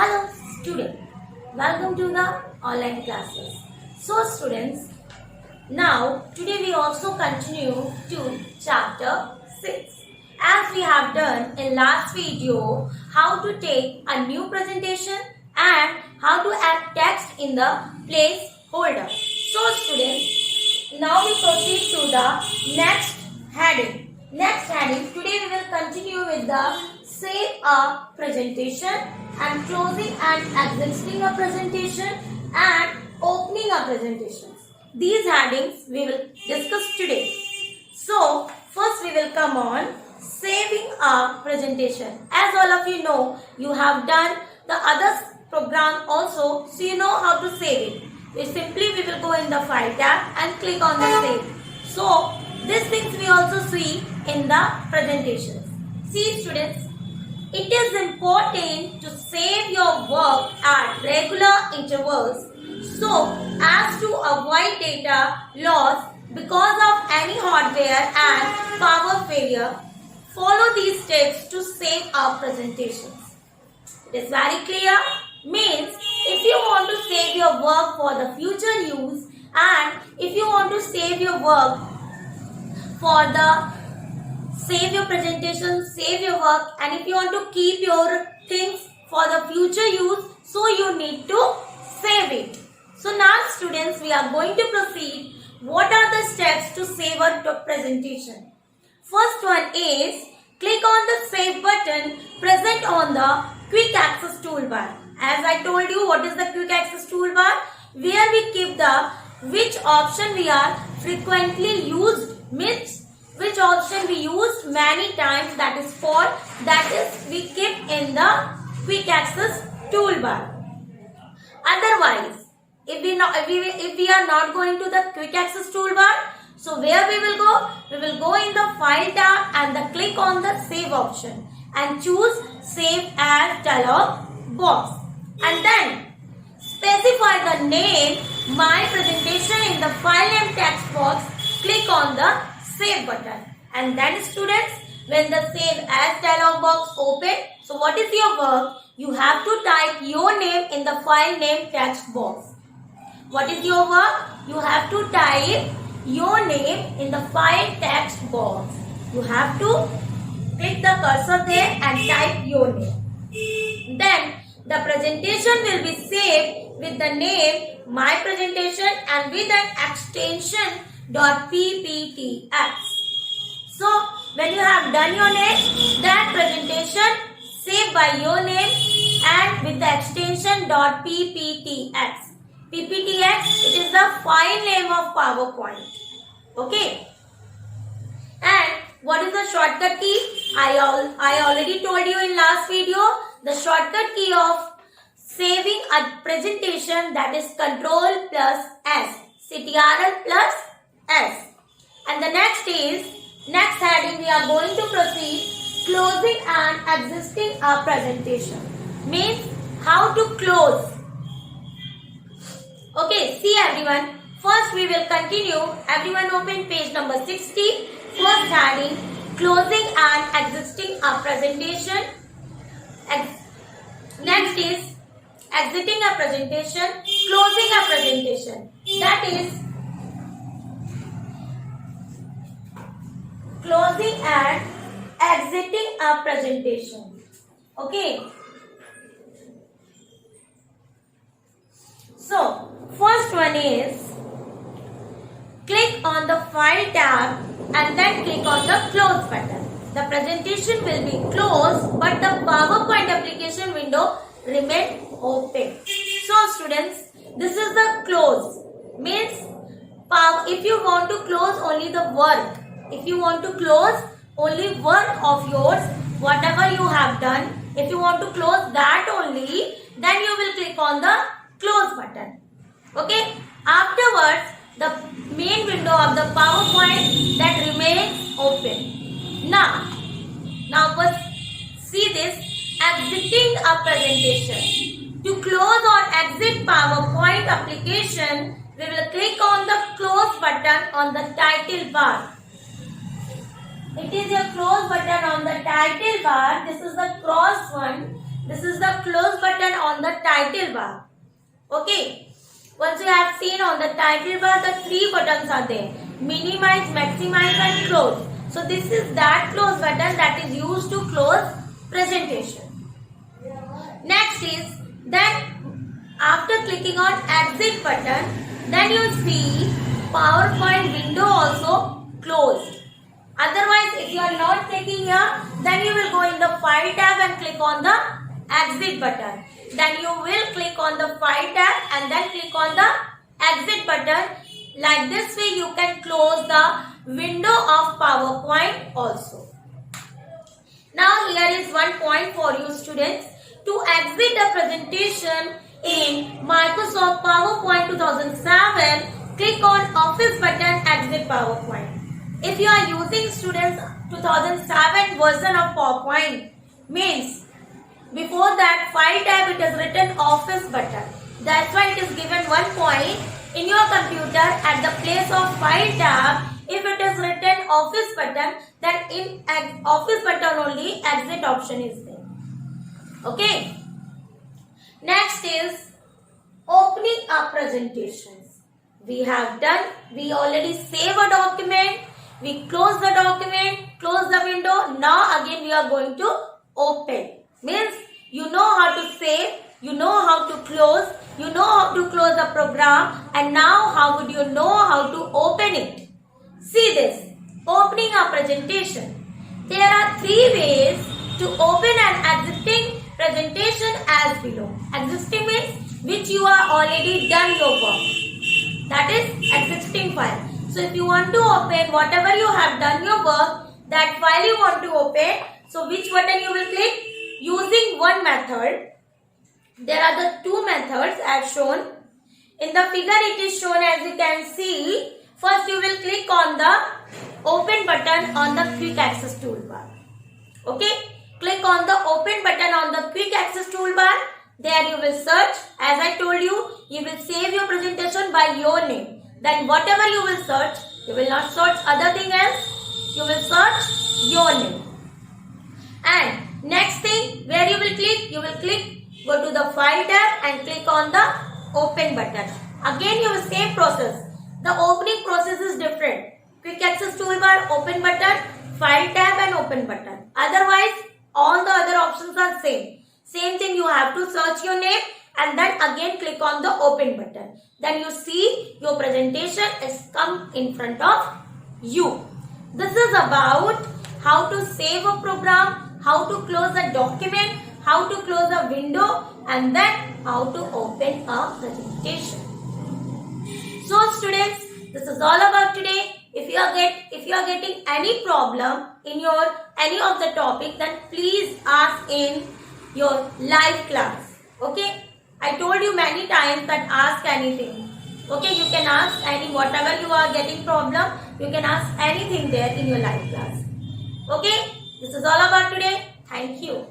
Hello student, welcome to the online classes. So students, now today we also continue to chapter 6. As we have done in last video, how to take a new presentation and how to add text in the placeholder. So students, now we proceed to the next heading. Next heading, today we will continue with the save a presentation and closing and exiting a presentation and opening a presentation. These headings we will discuss today. So first we will come on saving a presentation. As all of you know, you have done the other program also, so you know how to save it. We will go in the file tab and click on the save. So these things we also see in the presentations. See students, it is important to save your work at regular intervals so as to avoid data loss because of any hardware and power failure. Follow these steps to save our presentations. It is very clear. Means if you want to save your work for the future use and if you want to save your work for the save your presentation, save your work, and if you want to keep your things for the future use, so you need to save it. So now students, we are going to proceed. What are the steps to save a presentation? First one is click on the save button present on the quick access toolbar. As I told you, what is the quick access toolbar? Where we keep the which option we are frequently used, means which option we used many times, that is for, that is we keep in the quick access toolbar. Otherwise, if we are not going to the quick access toolbar, so where we will go? We will go in the file tab and the click on the save option and choose save as dialog box, and then specify the name my presentation in the file name text box. Click on the save button, and then students, when the save as dialog box open, so what is your work? You have to type your name in the file name text box. What is your work? You have to type your name in the file text box. You have to click the cursor there and type your name. Then the presentation will be saved with the name my presentation and with an extension .pptx. So when you have done your name, that presentation saved by your name and with the extension .pptx. PPTX, it is the file name of PowerPoint. Okay. And what is the shortcut key? I already told you in last video. The shortcut key of saving a presentation, that is Ctrl plus S. Ctrl plus S. And the next heading we are going to proceed closing and exiting a presentation. Means how to close. Okay, see everyone. First we will continue. Everyone open page number 60. First heading closing and exiting a presentation. Next is exiting a presentation, closing a presentation. That is closing and exiting a presentation. Okay. So, first one is click on the file tab and then click on the close button. The presentation will be closed but the PowerPoint application window remain open. So students, this is the close. Means if you want to close only the work, if you want to close only work of yours, whatever you have done, if you want to close that only, then you will click on the close button. Okay. Afterwards, the main window of the PowerPoint that remains open. Now first see this exiting a presentation. To close or exit PowerPoint application, we will click on the close button on the title bar. It is your close button on the title bar. This is the cross one. This is the close button on the title bar. Okay. Once you have seen on the title bar, the three buttons are there. Minimize, maximize and close. So this is that close button that is used to close presentation. Next is then after clicking on exit button, then you see PowerPoint window also closed. Otherwise, if you are not clicking here, then you will go in the file tab and click on the exit button. Then you will click on the file tab and then click on the exit button. Like this way you can close the window of PowerPoint also. Now here is one point for you students. To exit the presentation in Microsoft PowerPoint 2007, click on Office button, exit PowerPoint. If you are using students 2007 version of PowerPoint, means before that file tab it is written Office button. That's why it is given 1 point in your computer at the place of file tab. If it is written Office button, then in Office button only exit option is there. Okay. Next is opening up presentations. We already save a document. We close the document, close the window. Now again we are going to open. Means you know how to save, you know how to close, you know how to close the program, and now how would you know how to open it? See this, opening a presentation. There are 3 ways to open an existing presentation as below. Existing means which you are already done your work. That is existing file. So if you want to open whatever you have done your work, that file you want to open, so which button you will click? Using one method. There are the 2 methods as shown. In the figure it is shown as you can see. First you will click on the open button on the quick access toolbar. Okay. Click on the open button on the quick access toolbar. There you will search. As I told you, you will save your presentation by your name. Then whatever you will search, you will not search other thing else. You will search your name. And next thing, where you will click, go to the file tab and click on the open button. Again you will same process. The opening process is different. Quick access toolbar, open button, file tab and open button. Otherwise, all the other options are same. Same thing, you have to search your name and then again click on the open button. Then you see your presentation is come in front of you. This is about how to save a program, how to close a document, how to close a window, and then how to open a presentation. So students, this is all about today. If you are getting any problem in your any of the topic, then please ask in your live class. Okay, I told you many times that ask anything. Okay, you can ask any whatever you are getting problem, you can ask anything there in your live class. Okay, this is all about today. Thank you.